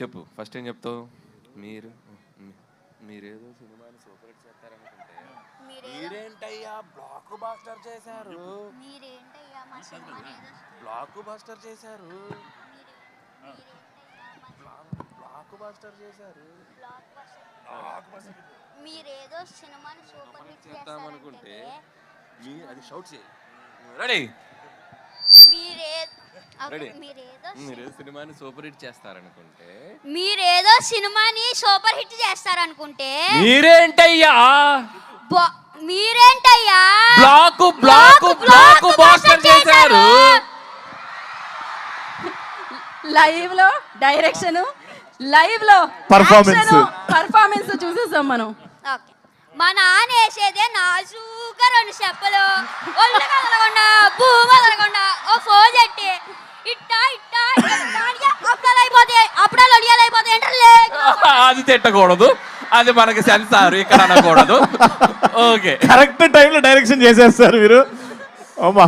చెప్పు ఫస్ట్ ఏం చెప్తావు? మీరేదో సినిమాని సూపర్ హిట్ చేస్తారనుకుంటే మీరేంటయ్యా బ్లాక్ బాస్టర్ చేశారు. బ్లాక్ బాస్టర్ చేశారు. బ్లాక్ బాస్టర్ చేశారు. మీరేదో సినిమాని సూపర్ హిట్ చేద్దామనుకుంటే అది షౌట్ చేయి. రెడీ? మీరేదో సినిమాని సూపర్ హిట్ చేస్తారనుకుంటే మీరేంటయ్యా బ్లాక్ బాస్టర్ చేశారు. లైవ్ లో డైరెక్షన్, లైవ్ లో పర్ఫార్మెన్స్ చూసేసాం మనం. మా నాన్న వేసేదే నాజూగా 2 చెప్పలు, ఒళ్ళు కదలకుండా భూమి కదలకుండా ఓ ఫోన్ చెట్టి ఇట్టా ఇట్టా అప్పుడాలు అడియాలైపోతాయి అంటే అది తిట్టకూడదు, అది మనకి సెన్సార్ ఇక్కడ అనకూడదు. ఓకే, కరెక్ట్ టైంలో డైరెక్షన్ చేసేస్తారు మీరు. అమ్మా.